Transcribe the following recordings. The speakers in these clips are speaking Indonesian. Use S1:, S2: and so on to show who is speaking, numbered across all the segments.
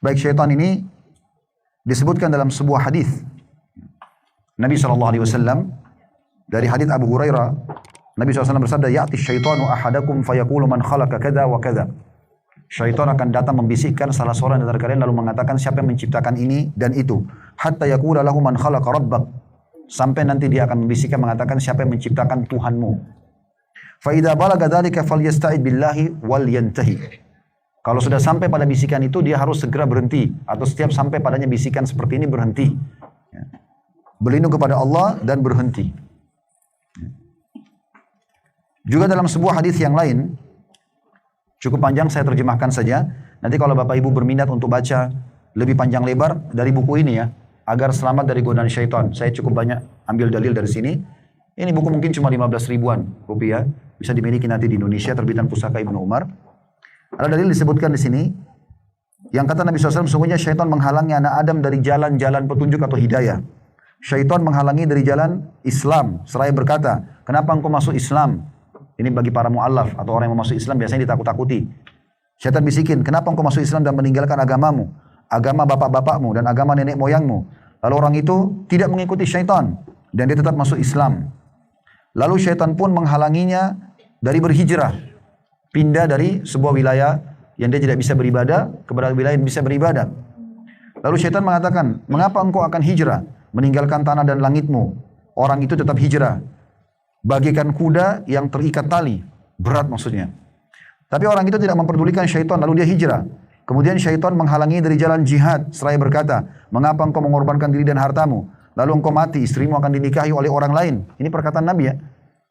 S1: Baik, syaitan ini disebutkan dalam sebuah hadis Nabi SAW dari hadis Abu Hurairah. Nabi SAW bersabda, "Ya'ti syaitanu ahadakum fayaqulu man khalaqa kada wa kada." Syaitan akan datang membisikkan salah seorang dari kalian lalu mengatakan siapa yang menciptakan ini dan itu. Hatta yaqula lahu man khalaqa rabbak. Sampai nanti dia akan membisikkan mengatakan siapa yang menciptakan Tuhanmu. Fa idza balaga dzalika falyasta'id billahi wal yantahi. Kalau sudah sampai pada bisikan itu dia harus segera berhenti atau setiap sampai padanya bisikan seperti ini berhenti. Berlindung kepada Allah dan berhenti. Juga dalam sebuah hadis yang lain, cukup panjang saya terjemahkan saja. Nanti kalau Bapak Ibu berminat untuk baca lebih panjang lebar dari buku ini ya, agar selamat dari godaan syaitan. Saya cukup banyak ambil dalil dari sini. Ini buku mungkin cuma 15 ribuan rupiah, bisa dimiliki nanti di Indonesia, terbitan Pusaka Ibnu Umar. Ada dalil disebutkan di sini, yang kata Nabi SAW, sungguhnya syaitan menghalangi anak Adam dari jalan-jalan petunjuk atau hidayah. Syaitan menghalangi dari jalan Islam, seraya berkata, kenapa engkau masuk Islam? Ini bagi para mu'allaf atau orang yang mau masuk Islam biasanya ditakut-takuti. Syaitan bisikin, kenapa engkau masuk Islam dan meninggalkan agamamu, agama bapak-bapakmu dan agama nenek moyangmu? Lalu orang itu tidak mengikuti syaitan dan dia tetap masuk Islam. Lalu syaitan pun menghalanginya dari berhijrah, pindah dari sebuah wilayah yang dia tidak bisa beribadah kepada wilayah yang bisa beribadah. Lalu syaitan mengatakan, mengapa engkau akan hijrah, meninggalkan tanah dan langitmu? Orang itu tetap hijrah. Bagikan kuda yang terikat tali, berat maksudnya. Tapi orang itu tidak memperdulikan syaitan, lalu dia hijrah. Kemudian syaitan menghalangi dari jalan jihad, seraya berkata, mengapa engkau mengorbankan diri dan hartamu? Lalu engkau mati, istrimu akan dinikahi oleh orang lain. Ini perkataan Nabi ya.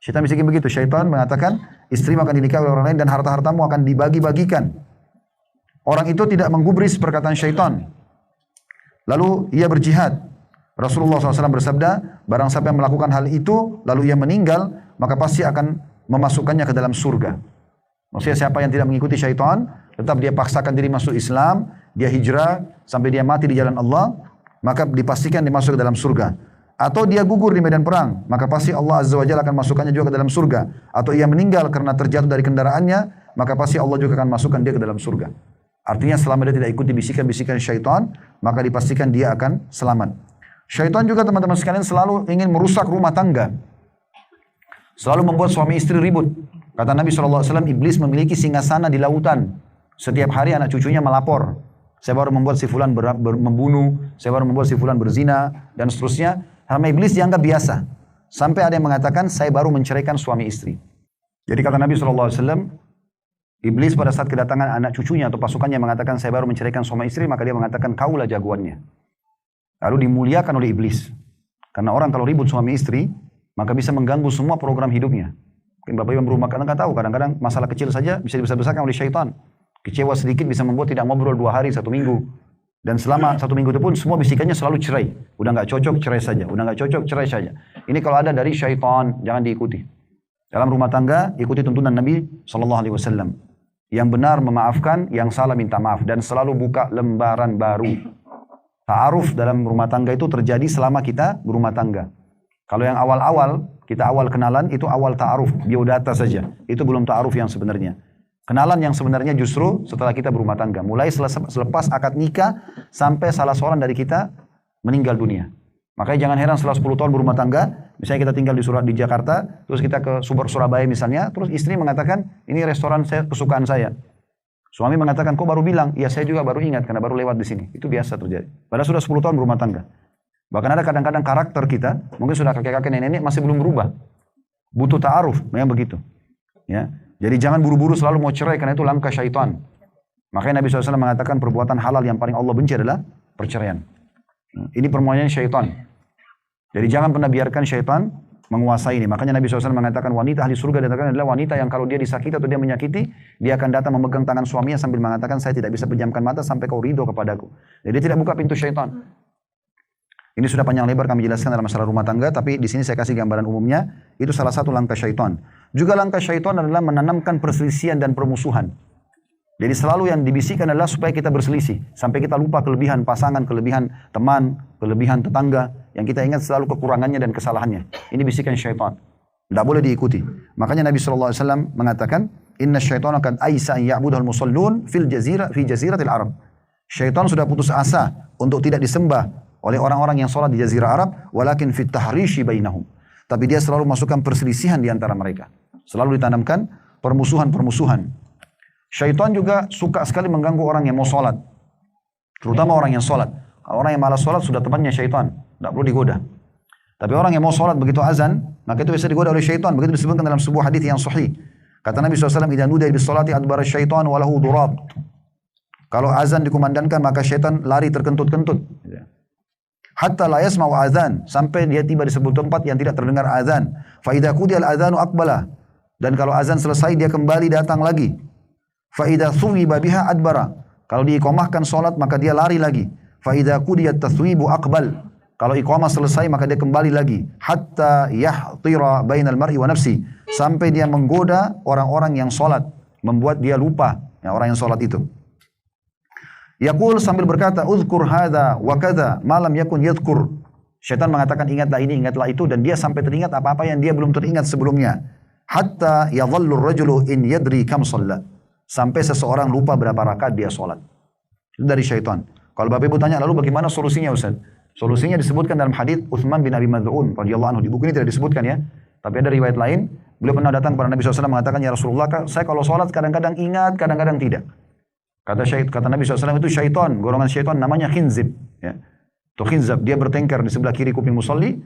S1: Syaitan bisikin begitu. Syaitan mengatakan, istrimu akan dinikahi oleh orang lain dan harta-hartamu akan dibagi-bagikan. Orang itu tidak menggubris perkataan syaitan. Lalu ia berjihad. Rasulullah SAW bersabda, barang siapa yang melakukan hal itu, lalu ia meninggal, maka pasti akan memasukkannya ke dalam surga. Maksudnya siapa yang tidak mengikuti syaitan, tetap dia paksakan diri masuk Islam, dia hijrah, sampai dia mati di jalan Allah, maka dipastikan dia masuk ke dalam surga. Atau dia gugur di medan perang, maka pasti Allah Azza wa Jalla akan masukkannya juga ke dalam surga. Atau ia meninggal karena terjatuh dari kendaraannya, maka pasti Allah juga akan masukkan dia ke dalam surga. Artinya selama dia tidak ikuti bisikan-bisikan syaitan, maka dipastikan dia akan selamat. Syaitan juga teman-teman sekalian selalu ingin merusak rumah tangga. Selalu membuat suami istri ribut. Kata Nabi SAW, iblis memiliki singgasana di lautan. Setiap hari anak cucunya melapor. Saya baru membuat si fulan membunuh, saya baru membuat si fulan berzina, dan seterusnya. Sama iblis dianggap biasa. Sampai ada yang mengatakan, saya baru menceraikan suami istri. Jadi kata Nabi SAW, iblis pada saat kedatangan anak cucunya atau pasukannya mengatakan, saya baru menceraikan suami istri, maka dia mengatakan, kaulah jagoannya. Lalu dimuliakan oleh iblis. Karena orang kalau ribut suami istri, maka bisa mengganggu semua program hidupnya. Mungkin Bapak Ibu berumah tangga tahu, kadang-kadang masalah kecil saja bisa dibesar-besarkan oleh syaitan. Kecewa sedikit bisa membuat tidak ngobrol 2 hari, 1 minggu. Dan selama 1 minggu itu pun semua bisikannya selalu cerai. Udah nggak cocok, cerai saja. Udah nggak cocok, cerai saja. Ini kalau ada dari syaitan, jangan diikuti. Dalam rumah tangga, ikuti tuntunan Nabi SAW. Yang benar memaafkan, yang salah minta maaf. Dan selalu buka lembaran baru. Ta'aruf dalam rumah tangga itu terjadi selama kita berumah tangga. Kalau yang awal-awal, kita awal kenalan, itu awal ta'aruf, biodata saja. Itu belum ta'aruf yang sebenarnya. Kenalan yang sebenarnya justru setelah kita berumah tangga. Mulai selepas akad nikah, sampai salah seorang dari kita meninggal dunia. Makanya jangan heran setelah 10 tahun berumah tangga, misalnya kita tinggal di Jakarta, terus kita ke Surabaya misalnya, terus istri mengatakan, ini restoran kesukaan saya. Suami mengatakan, kok baru bilang? Ya saya juga baru ingat karena baru lewat di sini. Itu biasa terjadi. Padahal sudah 10 tahun berumah tangga. Bahkan ada kadang-kadang karakter kita, mungkin sudah kakek-kakek nenek-nenek masih belum berubah. Butuh ta'aruf, memang begitu. Ya. Jadi jangan buru-buru selalu mau cerai karena itu langkah syaitan. Makanya Nabi SAW mengatakan perbuatan halal yang paling Allah benci adalah perceraian. Ini permohonan syaitan. Jadi jangan pernah biarkan syaitan menguasai ini. Makanya Nabi SAW mengatakan wanita ahli surga adalah wanita yang kalau dia disakiti atau dia menyakiti, dia akan datang memegang tangan suaminya sambil mengatakan, saya tidak bisa pejamkan mata sampai kau ridho kepadaku. Jadi dia tidak buka pintu syaitan. Ini sudah panjang lebar kami jelaskan dalam masalah rumah tangga, tapi di sini saya kasih gambaran umumnya. Itu salah satu langkah syaitan. Juga langkah syaitan adalah menanamkan perselisihan dan permusuhan. Jadi selalu yang dibisikkan adalah supaya kita berselisih. Sampai kita lupa kelebihan pasangan, kelebihan teman, kelebihan tetangga. Yang kita ingat selalu kekurangannya dan kesalahannya. Ini bisikan syaitan. Tidak boleh diikuti. Makanya Nabi SAW mengatakan, Inna syaitana kad aisa an ya'budahul musallun fi jaziratil Arab. Syaitan sudah putus asa untuk tidak disembah oleh orang-orang yang sholat di Jazirah Arab, walakin fit tahrishi bainahum. Tapi dia selalu masukkan perselisihan di antara mereka. Selalu ditanamkan permusuhan-permusuhan. Syaitan juga suka sekali mengganggu orang yang mau sholat. Terutama orang yang sholat. Kalau orang yang malas sholat sudah temannya syaitan. Tidak perlu digoda. Tapi orang yang mau sholat begitu azan, maka itu bisa digoda oleh syaitan. Begitu disebutkan dalam sebuah hadis yang sahih. Kata Nabi SAW, "Idza nudiya bis-sholati adbara syaitan wa lahu durab." Kalau azan dikumandangkan maka syaitan lari terkentut-kentut. Hatta la yasma'u azan, sampai dia tiba di sebuah tempat yang tidak terdengar azan. Fa idza qudiya al-adzanu aqbala. Dan kalau azan selesai dia kembali datang lagi. Fa idza thuwiba biha adbara. Kalau diiqamahkan salat maka dia lari lagi. Fa idza qudiyat tathwibu aqbal. Kalau iqamah selesai maka dia kembali lagi. Hatta yahtira bainal mar'i wa nafsi. Sampai dia menggoda orang-orang yang salat, membuat dia lupa ya, orang yang salat itu. Yaqul sambil berkata, "Uzkur hadza wa kadza ma lam yakun yadhkur." Syaitan mengatakan ingatlah ini, ingatlah itu, dan dia sampai teringat apa-apa yang dia belum teringat sebelumnya. Hatta yadhallu ar-rajulu in yadri kam shalla. Sampai seseorang lupa berapa rakaat dia salat. Itu dari syaitan. Kalau Bapak Ibu tanya, lalu bagaimana solusinya Ustaz? Solusinya disebutkan dalam hadis Utsman bin Abi Mad'un radhiyallahu anhu. Di buku ini tidak disebutkan ya. Tapi ada riwayat lain, beliau pernah datang kepada Nabi SAW mengatakan, "Ya Rasulullah, saya kalau salat kadang-kadang ingat, kadang-kadang tidak." Kata Nabi SAW itu syaitan, golongan syaitan namanya khinzib. Ya. Itu khinzab, dia bertengkar di sebelah kiri kuping musalli,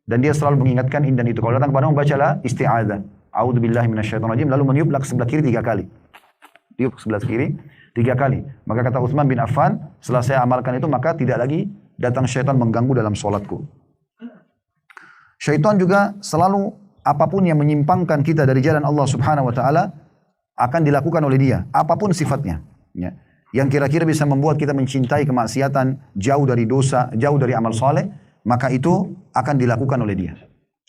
S1: dan dia selalu mengingatkan ini dan itu. Kalau datang kepadamu, bacalah isti'adzah. A'udzubillahi minasyaitonirrajim, lalu meniuplah ke sebelah kiri 3 kali. Tiup ke sebelah kiri 3 kali. Maka kata Utsman bin Affan, setelah saya amalkan itu, maka tidak lagi datang syaitan mengganggu dalam sholatku. Syaitan juga selalu apapun yang menyimpangkan kita dari jalan Allah Subhanahu wa taala akan dilakukan oleh dia, apapun sifatnya. Ya. Yang kira-kira bisa membuat kita mencintai kemaksiatan, jauh dari dosa, jauh dari amal soleh, maka itu akan dilakukan oleh dia.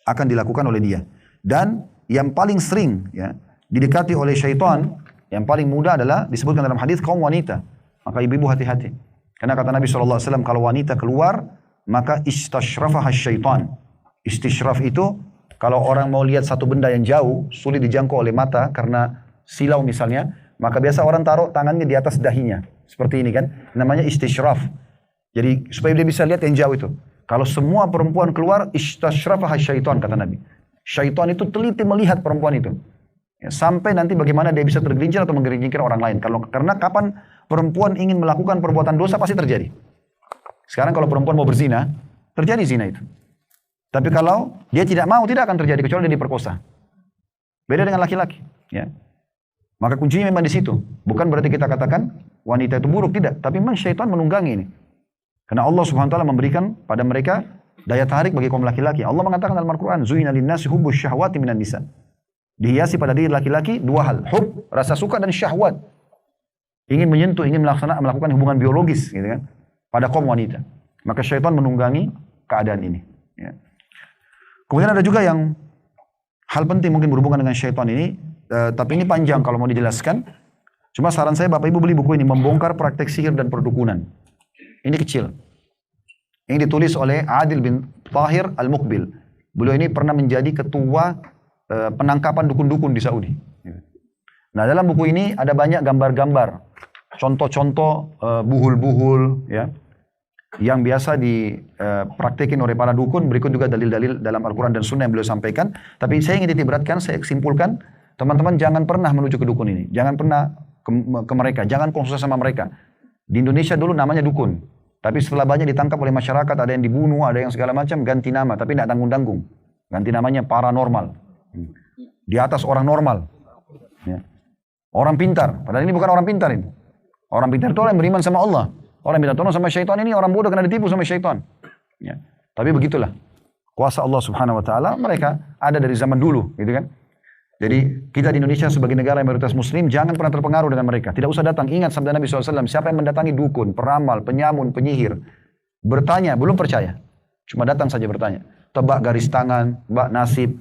S1: Akan dilakukan oleh dia. Dan yang paling sering ya, didekati oleh syaitan, yang paling mudah adalah disebutkan dalam hadis kaum wanita. Maka ibu-ibu hati-hati. Karena kata Nabi SAW, kalau wanita keluar, maka istashrafaha syaitan. Istishraf itu, kalau orang mau lihat satu benda yang jauh, sulit dijangkau oleh mata karena silau misalnya, maka biasa orang taruh tangannya di atas dahinya. Seperti ini kan. Namanya istishraf. Jadi supaya dia bisa lihat yang jauh itu. Kalau semua perempuan keluar, istashrafaha syaitan, kata Nabi. Syaitan itu teliti melihat perempuan itu. Ya, sampai nanti bagaimana dia bisa tergelincir atau menggelincirkan orang lain. Karena kapan perempuan ingin melakukan perbuatan dosa pasti terjadi. Sekarang kalau perempuan mau berzina, terjadi zina itu. Tapi kalau dia tidak mau, tidak akan terjadi kecuali dia diperkosa. Beda dengan laki-laki. Ya. Maka kuncinya memang di situ. Bukan berarti kita katakan wanita itu buruk, tidak. Tapi memang syaitan menunggangi ini. Karena Allah Subhanahu wa taala memberikan pada mereka daya tarik bagi kaum laki-laki. Allah mengatakan dalam Al-Qur'an, "Zuina lin-nasi hubbus syahwati minan nisa." Dihiasi pada diri laki-laki 2 hal, hub, rasa suka, dan syahwat. Ingin menyentuh, ingin melakukan hubungan biologis, gitu kan, pada kaum wanita. Maka syaitan menunggangi keadaan ini. Ya. Kemudian ada juga yang hal penting mungkin berhubungan dengan syaitan ini, tapi ini panjang kalau mau dijelaskan. Cuma saran saya Bapak Ibu beli buku ini, Membongkar Praktek Sihir dan Perdukunan. Ini kecil. Ini ditulis oleh Adil bin Tahir Al-Muqbil. Beliau ini pernah menjadi ketua penangkapan dukun-dukun di Saudi. Nah, dalam buku ini ada banyak gambar-gambar, contoh-contoh buhul-buhul ya, yang biasa dipraktekin oleh para dukun. Berikut juga dalil-dalil dalam Al-Quran dan Sunnah yang beliau sampaikan. Tapi saya ingin ditiberatkan, saya simpulkan, teman-teman jangan pernah menuju ke dukun ini. Jangan pernah ke mereka, jangan konsultasi sama mereka. Di Indonesia dulu namanya dukun. Tapi setelah banyak ditangkap oleh masyarakat, ada yang dibunuh, ada yang segala macam, ganti nama. Tapi tidak tanggung-tanggung. Ganti namanya paranormal. Di atas orang normal. Ya. Orang pintar. Padahal ini bukan orang pintar ini. Orang pintar itu orang yang beriman sama Allah. Orang yang minta tolong sama syaitan ini orang bodoh karena ditipu sama syaitan. Ya. Tapi begitulah. Kuasa Allah Subhanahu wa taala mereka ada dari zaman dulu, gitu kan. Jadi kita di Indonesia sebagai negara yang mayoritas muslim jangan pernah terpengaruh dengan mereka. Tidak usah datang. Ingat sabda Nabi SAW, siapa yang mendatangi dukun, peramal, penyamun, penyihir, bertanya, belum percaya. Cuma datang saja bertanya. Tebak garis tangan, tebak nasib.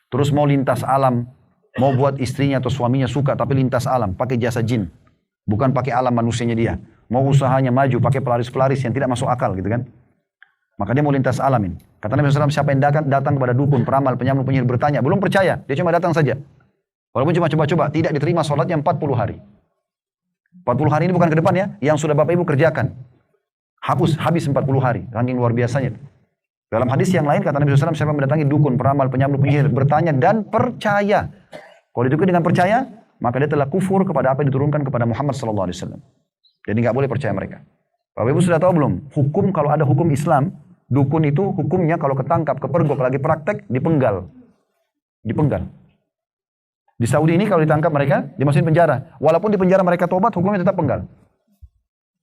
S1: Terus mau lintas alam, mau buat istrinya atau suaminya suka, tapi lintas alam, pakai jasa jin. Bukan pakai alam manusianya dia. Mau usahanya maju, pakai pelaris-pelaris yang tidak masuk akal, gitu kan. Maka dia mau lintas alamin. Kata Nabi SAW, siapa yang datang kepada dukun, peramal, penyamun, penyihir, bertanya, belum percaya, dia cuma datang saja. Walaupun cuma coba-coba, tidak diterima sholatnya 40 hari. 40 hari ini bukan ke depan ya, yang sudah Bapak Ibu kerjakan. Habis 40 hari, saking luar biasanya. Dalam hadis yang lain kata Nabi SAW, siapa mendatangi dukun, peramal, penyambuh, penyihir, bertanya dan percaya. Kalau didukung dengan percaya, maka dia telah kufur kepada apa yang diturunkan kepada Muhammad SAW. Jadi nggak boleh percaya mereka. Bapak Ibu sudah tahu belum? Hukum, kalau ada hukum Islam, dukun itu hukumnya kalau ketangkap, kepergok, lagi praktek, dipenggal. Dipenggal. Di Saudi ini kalau ditangkap mereka, dimasukin penjara. Walaupun di penjara mereka tobat, hukumnya tetap penggal.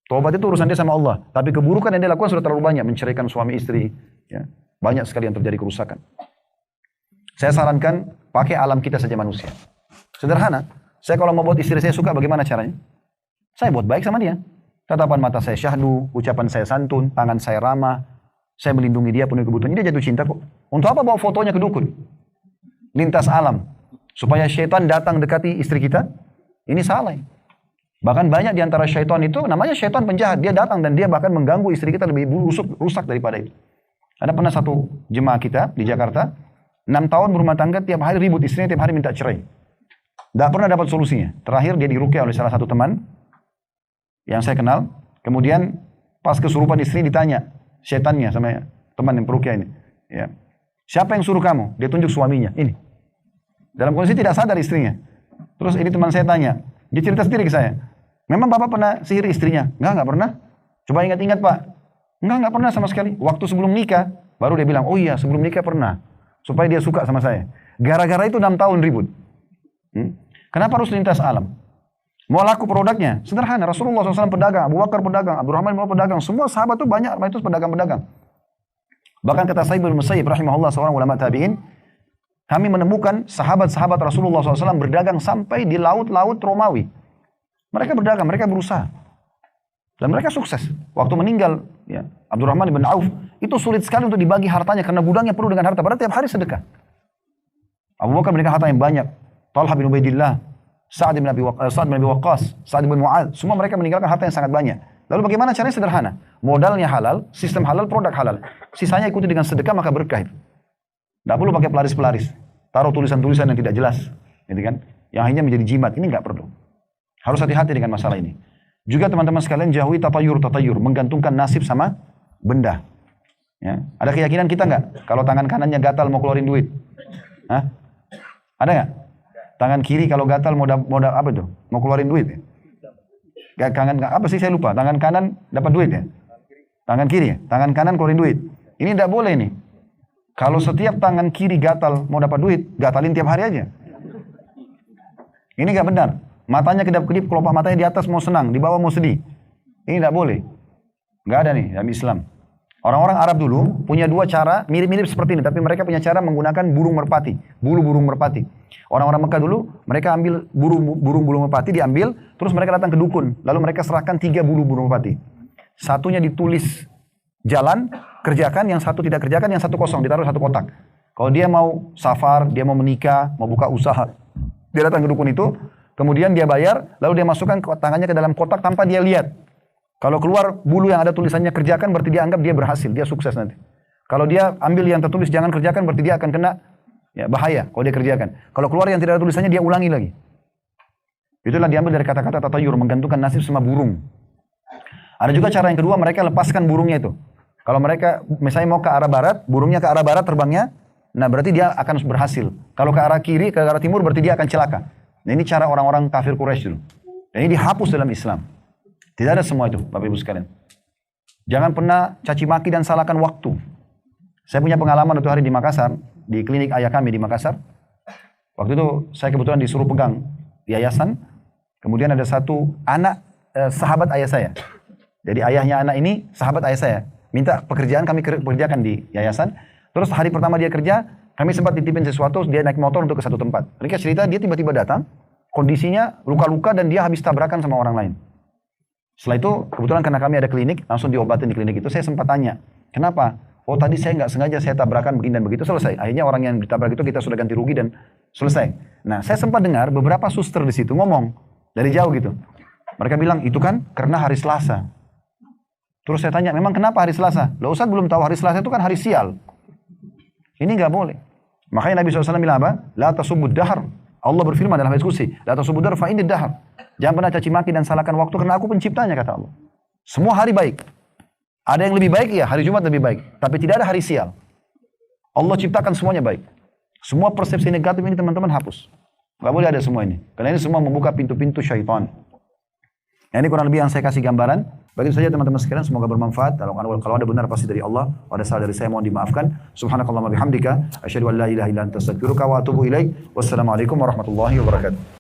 S1: Tobat itu urusan dia sama Allah. Tapi keburukan yang dia lakukan sudah terlalu banyak. Menceraikan suami istri. Ya. Banyak sekali yang terjadi kerusakan. Saya sarankan pakai alam kita saja manusia. Sederhana. Saya kalau mau buat istri saya suka, bagaimana caranya? Saya buat baik sama dia. Tatapan mata saya syahdu, ucapan saya santun, tangan saya ramah. Saya melindungi dia, penuhi kebutuhannya. Dia jatuh cinta kok. Untuk apa bawa fotonya ke dukun? Lintas alam. Supaya syaitan datang dekati istri kita. Ini salah. Bahkan banyak di antara syaitan itu, namanya syaitan penjahat. Dia datang dan dia bahkan mengganggu istri kita lebih rusak daripada itu. Ada pernah satu jemaah kita di Jakarta, 6 tahun berumah tangga, tiap hari ribut, istrinya tiap hari minta cerai. Tidak pernah dapat solusinya. Terakhir dia diruqyah oleh salah satu teman yang saya kenal. Kemudian pas kesurupan istri ditanya, syaitannya sama teman yang peruqyah ini. Ya. Siapa yang suruh kamu? Dia tunjuk suaminya. Ini. Dalam kondisi tidak sadar istrinya. Terus ini teman saya tanya, dia cerita sendiri ke saya. Memang Bapak pernah sihir istrinya? Enggak pernah. Coba ingat-ingat Pak. Enggak pernah sama sekali. Waktu sebelum nikah, baru dia bilang, oh iya sebelum nikah pernah. Supaya dia suka sama saya. Gara-gara itu 6 tahun ribut. Kenapa harus lintas alam? Mau laku produknya? Sederhana. Rasulullah SAW pedagang, Abu Bakar pedagang, Abdurrahman pedagang. Semua sahabat itu banyak, itu pedagang-pedagang. Bahkan kata Sa'id bin Musayyib rahimahullah, seorang ulama tabi'in, kami menemukan sahabat-sahabat Rasulullah SAW berdagang sampai di laut-laut Romawi. Mereka berdagang, mereka berusaha. Dan mereka sukses. Waktu meninggal ya, Abdurrahman bin Auf, itu sulit sekali untuk dibagi hartanya karena gudangnya penuh dengan harta. Padahal tiap hari sedekah. Abu Bakar memberikan harta yang banyak. Talha bin Ubaidillah, Sa'ad bin Abi Waqqas, Sa'ad bin Mu'ad. Semua mereka meninggalkan harta yang sangat banyak. Lalu bagaimana caranya? Sederhana. Modalnya halal, sistem halal, produk halal. Sisanya ikuti dengan sedekah, maka berkah. Tidak perlu pakai pelaris-pelaris. Taruh tulisan-tulisan yang tidak jelas. Gitu kan? Yang akhirnya menjadi jimat. Ini nggak perlu. Harus hati-hati dengan masalah ini. Juga teman-teman sekalian jauhi tatayur. Menggantungkan nasib sama benda. Ya. Ada keyakinan kita nggak? Kalau tangan kanannya gatal mau keluarin duit. Hah? Ada nggak? Tangan kiri kalau gatal mau apa tuh? Mau keluarin duit ya? Apa sih saya lupa? Tangan kanan dapat duit ya? Tangan kiri ya? Tangan kanan keluarin duit. Ini tidak boleh nih. Kalau setiap tangan kiri gatal mau dapat duit, gatalin tiap hari aja. Ini nggak benar. Matanya kedap-kedip, kelopak matanya di atas mau senang, di bawah mau sedih. Ini tidak boleh. Nggak ada nih dalam Islam. Orang-orang Arab dulu punya dua cara mirip-mirip seperti ini, tapi mereka punya cara menggunakan burung merpati, bulu burung merpati. Orang-orang Mekah dulu, mereka ambil burung merpati, diambil, terus mereka datang ke dukun, lalu mereka serahkan 3 bulu burung merpati. Satunya ditulis jalan, kerjakan, yang satu tidak kerjakan, yang satu kosong, ditaruh satu kotak. Kalau dia mau safar, dia mau menikah, mau buka usaha, dia datang ke dukun itu, kemudian dia bayar, lalu dia masukkan tangannya ke dalam kotak tanpa dia lihat. Kalau keluar bulu yang ada tulisannya kerjakan, berarti dia anggap dia berhasil, dia sukses nanti. Kalau dia ambil yang tertulis jangan kerjakan, berarti dia akan kena ya, bahaya kalau dia kerjakan. Kalau keluar yang tidak ada tulisannya, dia ulangi lagi. Itulah diambil dari kata-kata tatayur, menggantungkan nasib sama burung. Ada juga cara yang kedua, mereka lepaskan burungnya itu. Kalau mereka misalnya mau ke arah barat, burungnya ke arah barat terbangnya, nah berarti dia akan berhasil. Kalau ke arah kiri, ke arah timur, berarti dia akan celaka. Nah ini cara orang-orang kafir Quraisy dulu. Dan ini dihapus dalam Islam. Tidak ada semua itu, Bapak Ibu sekalian. Jangan pernah caci maki dan salahkan waktu. Saya punya pengalaman waktu hari di Makassar, di klinik ayah kami di Makassar. Waktu itu saya kebetulan disuruh pegang yayasan. Kemudian ada satu anak sahabat ayah saya. Jadi ayahnya anak ini sahabat ayah saya. Minta pekerjaan, kami kerjakan di yayasan. Terus hari pertama dia kerja, kami sempat titipin sesuatu, dia naik motor untuk ke satu tempat. Mereka cerita dia tiba-tiba datang, kondisinya luka-luka dan dia habis tabrakan sama orang lain. Setelah itu, kebetulan karena kami ada klinik, langsung diobatin di klinik itu, saya sempat tanya, kenapa? Oh tadi saya nggak sengaja, saya tabrakan begini dan begitu, selesai. Akhirnya orang yang ditabrak itu kita sudah ganti rugi dan selesai. Nah, saya sempat dengar beberapa suster di situ ngomong, dari jauh gitu. Mereka bilang, itu kan karena hari Selasa. Terus saya tanya, memang kenapa hari Selasa? Loh Ustaz belum tahu, hari Selasa itu kan hari sial. Ini nggak boleh. Makanya Nabi SAW bilang apa? La tasubud dahar. Allah berfirman dalam hadis qudsi, la tasubudar fa innid dahr. Jangan pernah caci maki dan salahkan waktu karena aku penciptanya, kata Allah. Semua hari baik. Ada yang lebih baik ya, hari Jumat lebih baik, tapi tidak ada hari sial. Allah ciptakan semuanya baik. Semua persepsi negatif ini teman-teman hapus. Gak boleh ada semua ini. Karena ini semua membuka pintu-pintu syaitan. Nah, ini kurang lebih yang saya kasih gambaran. Begitu saja teman-teman sekalian, semoga bermanfaat. Kalau ada benar pasti dari Allah, kalau ada salah dari saya mohon dimaafkan. Subhanakallahumma bihamdika, asyhadu an la ilaha illa anta astaghfiruka wa atubu ilaik. Wassalamualaikum warahmatullahi wabarakatuh.